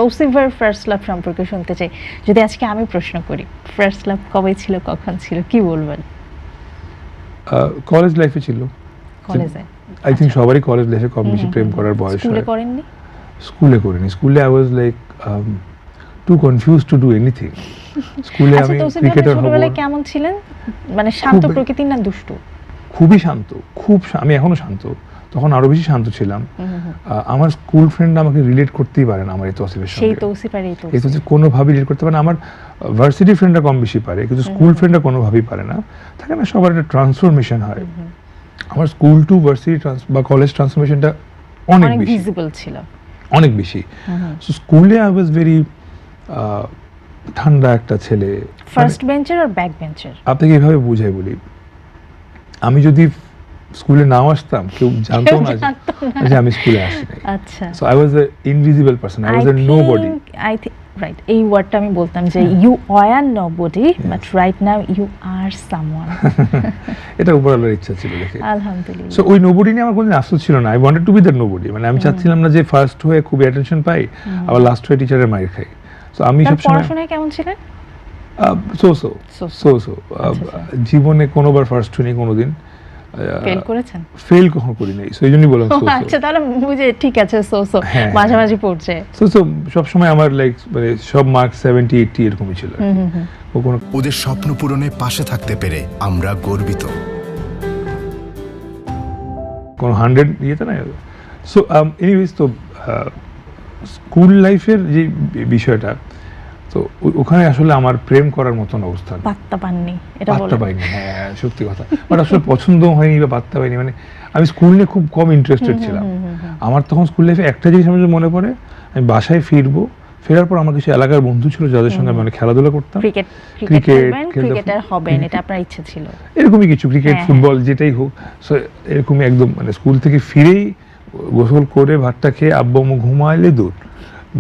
তৌসিফের first love সম্পর্কে শুনতে চাই। যদি আজকে আমি প্রশ্ন করি ফার্স্ট লাভ কবে ছিল, কখন ছিল, কি বলবেন? কলেজ লাইফে ছিল। কলেজে? আই থিঙ্ক সবারই কলেজ লাইফে কম বেশি প্রেম করার বয়স হয়। স্কুলে করেননি? স্কুলে করিনি। স্কুলে I was like to confuse to do anything. স্কুলে আমি ক্রিকেটার হব। ছোটবেলায় কেমন ছিলেন? মানে শান্ত প্রকৃতির না দুষ্টু? খুবই শান্ত, আমি এখনো শান্ত, তখন আরো বেশি শান্ত ছিলাম। আমার স্কুল ফ্রেন্ড আমাকে রিলেট করতেই পারে না আমার এই তৌসিফের সঙ্গে। সেই তৌসিফ আর এই তৌসিফ কোনোভাবে রিলেট করতে পারে না। আমার ভার্সিটি ফ্রেন্ডরা কম বেশি পারে, কিন্তু স্কুল ফ্রেন্ডরা কোনোভাবেই পারে না। থাকে না সবার একটা ট্রান্সফরমেশন হয়। আমার স্কুল টু ভার্সিটি বা কলেজ ট্রান্সফরমেশনটা অনেক বেশি ভিজিবল ছিল, অনেক বেশি। সো স্কুলে আই ওয়াজ ভেরি ঠান্ডা একটা ছেলে। ফার্স্ট বেঞ্চের আর ব্যাক বেঞ্চের? আপনাকে এইভাবে বুঝাই বলি, আমি যদি স্কুলে নাও আসতাম কেউ জানতো না যে আমি স্কুলে আসি নাই। আচ্ছা, so I was a invisible person, I was a nobody. I think right, এই ওয়ার্ডটা আমি বলতাম যে you are nobody, but right now you are someone. এটা উপরওয়ালার ইচ্ছা ছিল দেখে, আলহামদুলিল্লাহ। সো ওই নোবডি নিয়ে আমার কোনো আফসোস ছিল না। I wanted to be that nobody. মানে আমি চাচ্ছিলাম না যে ফার্স্ট হয়ে খুব অ্যাটেনশন পাই, আবার লাস্ট হয়ে টিচারের মাইর খাই। সো আমি সবসময় পড়াশোনায় কেমন ছিলেন? জীবনে কোনোবার ফার্স্ট হইনি কোনোদিন। ফেল করেছেন? ফেল কখনো করি নাই, সেই জন্যই বললাম সো। আচ্ছা, তাহলে বুঝে ঠিক আছে, সো মাঝামাঝি পড়ছে। সো সব সময় আমার লাইক মানে সব মার্ক 70 80 এরকমই ছিল। ওদের স্বপ্ন পূরণে পাশে থাকতে পেরে আমরা গর্বিত। কোনো 100 ইয়েতে না। সো এনিওয়েজ, তো স্কুল লাইফের যে বিষয়টা, তো ওখানে আসলে আমার প্রেম করার মতন অবস্থা পাত্তা পাননি, এটা বলেন? পাত্তা পাইনি, হ্যাঁ সত্যি কথা। বাট আসলে পছন্দ হয়নি বা পাত্তা পাইনি। মানে আমি স্কুল নিয়ে খুব কম ইন্টারেস্টেড ছিলাম। আমার তখন স্কুল লাইফে একটা জিনিস আমার মনে পড়ে, আমি বাসায় ফেরার পর আমার কিছু এলাকার বন্ধু ছিল যাদের সঙ্গে আমি অনেক খেলাধুলা করতাম। ক্রিকেটার হবেন, এটা আপনার ইচ্ছা ছিল? এরকমই কিছু, ক্রিকেট ফুটবল যেটাই হোক। সো এরকমই একদম মানে স্কুল থেকে ফিরেই গোসল করে ভাতটা খেয়ে আব্বু আম্মু ঘুমাইলে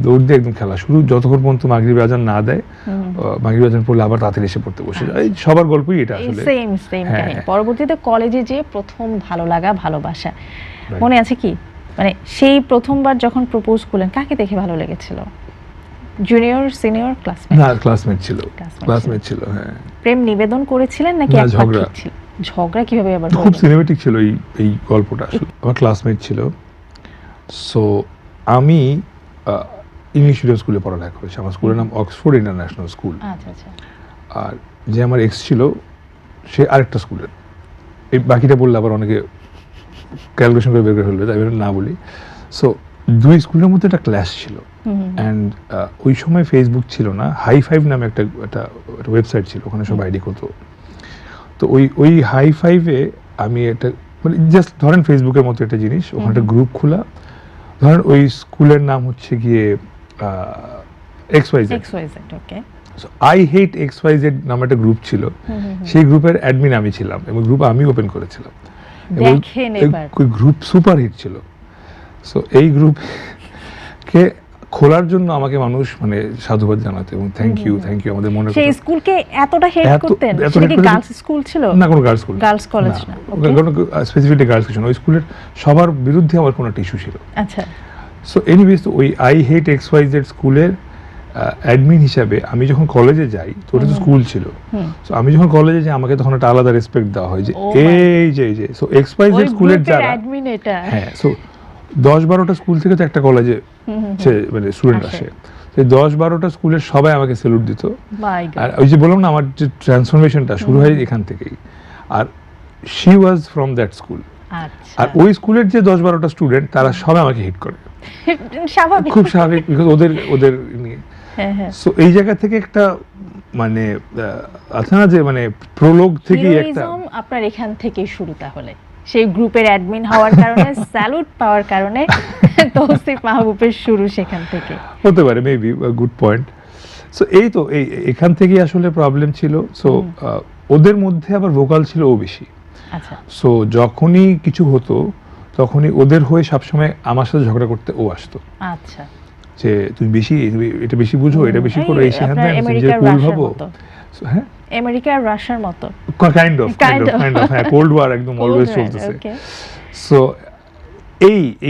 দৌড় দিয়ে একদম খেলা শুরু, যতক্ষণ পর্যন্ত মাগরিব আজান না দেয়। মাগরিব আজান পড়লে আবার তাড়াতাড়ি এসে পড়তে বসে যায়। সবার গল্পই এটা আসলে সেম কাহিনী। পরবর্তীতে কলেজে যে প্রথম ভালো লাগা, ভালোবাসা মনে আছে কি? মানে সেই প্রথমবার যখন প্রপোজ করলেন, কাকে দেখে ভালো লেগেছিল? Junior, senior, classmate? না, ক্লাসমেট ছিল। হ্যাঁ। প্রেম নিবেদন করেছিলেন নাকি ঝগড়া? ঝগড়া কিভাবে আবার? খুব সিনেমেটিক ছিল এই গল্পটা। আমার ক্লাসমেট ছিল। সো আমি ইংলিশ মিডিয়াম স্কুলে পড়ালেখা করেছি। আমার স্কুলের নাম অক্সফোর্ড ইন্টারন্যাশনাল স্কুল। আচ্ছা। আর যে আমার এক্স ছিল সে আরেকটা স্কুলের। এই বাকিটা বললে আবার অনেকে ক্যালকুলেশন করে বের করে ফেলবে, তাই না বলি। সো দুই স্কুলের মধ্যে একটা ক্লাস ছিল। অ্যান্ড ওই সময় ফেসবুক ছিল না, হাই ফাইভ নামে একটা ওয়েবসাইট ছিল, ওখানে সব আইডি করতো। তো ওই হাই ফাইভে আমি একটা মানে জাস্ট ধরেন ফেসবুকের মতো একটা জিনিস, ওখানে একটা গ্রুপ খোলা। ধরেন ওই স্কুলের নাম হচ্ছে গিয়ে XYZ। Okay. So I hate XYZ নামে একটা গ্রুপ ছিল। সেই গ্রুপের অ্যাডমিন আমি ছিলাম এবং গ্রুপ আমি ওপেন করেছিলাম। ওই গ্রুপ সুপার হিট ছিল। সো এই গ্রুপকে খোলার জন্য আমাকে মানুষ মানে সাধুবাদ জানাতো এবং থ্যাংক ইউ আমাদের মনে সেই স্কুলকে এতটা হেট করতেন? সেটা কি গার্লস স্কুল ছিল? না, কোনো গার্লস স্কুল, গার্লস কলেজ না। স্পেসিফিকলি গার্লস কিছু না। ওই স্কুলের সবার বিরুদ্ধে আমার কোনো ইস্যু ছিল। আচ্ছা। সো এনিওয়েজ, তো ওই আই হেট XYZ স্কুলের অ্যাডমিন হিসাবে আমি যখন কলেজে যাই, তো ওটা তো স্কুল ছিল। সো আমি যখন কলেজে যাই আমাকে তখন একটা আলাদা রেসপেক্ট দেওয়া হয় যে এই যে সো XYZ স্কুলের যারা অ্যাডমিন, এটা হ্যাঁ। সো 10-12টা স্কুল থেকে তো একটা কলেজে মানে স্টুডেন্ট আসে। সেই 10-12টা স্কুলের সবাই আমাকে স্যালুট দিত। আর ওই যে বললাম না, আমার যে ট্রান্সফরমেশনটা শুরু হয় এখান থেকেই। আর she was from that school. আর ওই স্কুলের যে 10-12টা স্টুডেন্ট তারা সবাই আমাকে হিট করে। খুব স্বাভাবিক, বিকজ ওদের নিয়ে। সো এই জায়গা থেকে একটা মানে আছে না যে মানে প্রলোগ থেকে একটা আপনার এখান থেকে শুরু। তাহলে সেই গ্রুপের অ্যাডমিন হওয়ার কারণে, স্যালুট পাওয়ার কারণে তৌসিফ মাহবুবের শুরু সেখান থেকে হতে পারে, মেবি গুড পয়েন্ট। সো এই তো এখান থেকেই আসলে প্রবলেম ছিল। সো ওদের মধ্যে আবার ভোকাল ছিল ও বেশি। আচ্ছা। সো যখনই কিছু হতো তখনই ওদের হয়ে সবসময় আমার সাথে ঝগড়া করতে ও আসতো। আচ্ছা। যে তুমি এটা বেশি বুঝো, এটা বেশি করো, এই সেখানে নিজের কুল ভাবো। হ্যাঁ, আমেরিকা আর রাশিয়ার মতো কাইন্ড অফ হ্যাঁ, কোল্ড ওয়ার একদম অলওয়েজ চলতেছে। সো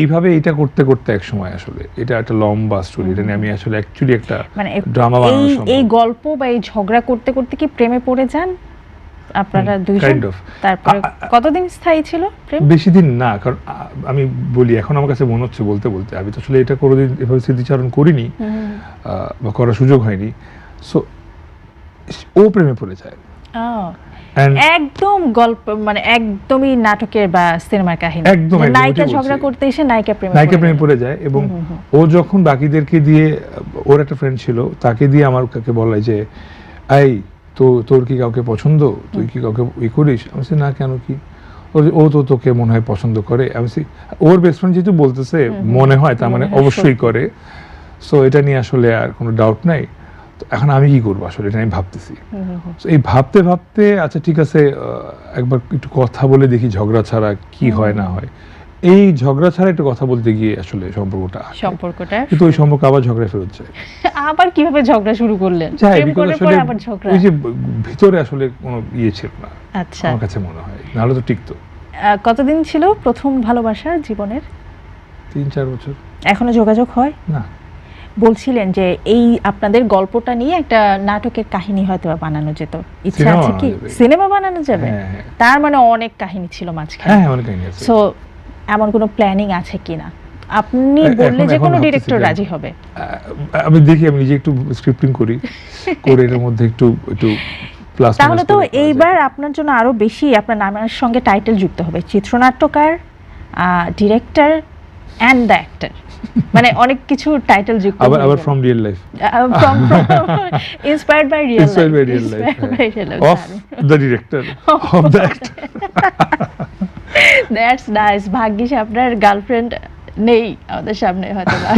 এইভাবে এটা করতে করতে এক সময় আসলে এটা একটা লম্বা স্টোরি, এটা নিয়ে আমি আসলে অ্যাকচুয়ালি একটা মানে ড্রামা বানানো এই সম্ভব। গল্প বা এই ঝগড়া করতে করতে কি প্রেমে পড়ে যান আপনারা দুইজন? kind of. তারপরে কতদিন স্থায়ী ছিল প্রেম? বেশি দিন না, কারণ আমি বলি এখন আমার কাছে মনে হচ্ছে বলতে বলতে আমি তো আসলে এটা কোনোদিন এভাবে স্মৃতিচারণ করিনি বা করার সুযোগ হয়নি। সো ও প্রেমে পড়ে যায় আহ, And একদম গল্প মানে একদমই নাটকের বা সিনেমার কাহিনী, একদম, যে একদম, নায়িকা ওটাই ঝগড়া বলছি। করতে এসে নায়িকা নায়িকা প্রেমে গেল। পড়ে যায় এবং ও যখন বাকিদেরকে দিয়ে, ওর একটা ফ্রেন্ড ছিল তাকে দিয়ে আমার কাকে বলায় যে এই তোর কি কাউকে পছন্দ, তুই কি কাউকে করিস? আমি বলছি না, কেন কি? ও তো তোকে মনে হয় পছন্দ করে। আমি বলছি ওর বেস্ট ফ্রেন্ড যেহেতু বলতেছে মনে হয়, তার মানে মনে হয় অবশ্যই সত্যি। করে। সো এটা নিয়ে আসলে আর কোনো ডাউট নাই। তো এখন আমি কি করবো আসলে, এটা আমি ভাবতেছি। So এই ভাবতে ভাবতে আচ্ছা ঠিক আছে, একবার একটু কথা বলে দেখি ঝগড়া ছাড়া কি হয় না হয়। এই ঝগড়া ছাড়া একটু কথা বলতে গিয়ে আসলে সম্পর্কটা আটকে। সম্পর্কটা কিন্তু ওই সম্পর্ক আবার ঝগড়া ফেরত যায়। আবার কিভাবে ঝগড়া শুরু করলেন? যায় প্রেম বিকজ করে আসলে পরে আবার ঝগড়া। ওই যে ভিতরে আসলে কোনো ইয়ে ছিল না আচ্ছা, আমার কাছে মনে হয়, নাহলে তো টিকতো। কতদিন ছিল প্রথম ভালোবাসা জীবনের? 3-4 বছর। এখনো যোগাযোগ হয়? না, বলছিলেন যে এই আপনাদের গল্পটা নিয়ে একটা নাটকের কাহিনী হয়তো বা বানানো যেত, ইচ্ছা সিনেমা আছে কি? বানানো যাবে। সিনেমা বানানো যাবে? হ্যাঁ, হ্যাঁ। তার মানে অনেক কাহিনী ছিল মাঝখানে। হ্যাঁ অনেক কাহিনী আছে। সো এমন কোনো প্ল্যানিং আছে কিনা? আপনি বললে যে এখন কোনো ভাবতেছি ডিরেক্টর যে- রাজি হবে? আমি দেখি, আমি নিজে একটু স্ক্রিপ্টিং করি, করে এর মধ্যে একটু প্লাস। তাহলে তো এইবার আপনার জন্য আরো বেশি আপনার নামের সঙ্গে টাইটেল যুক্ত হবে, চিত্রনাট্যকার, ডিরেক্টর অ্যান্ড দ্য অ্যাক্টর, মানে অনেক কিছু টাইটেল যুক্ত আবার হয়ে from real life, from inspired by real Inspired by life, real life, Inspired by real life. Of the director of the actor. That's nice. ভাগ্যিস আপনার গার্লফ্রেন্ড নেই আমাদের সামনে হয়তো বা।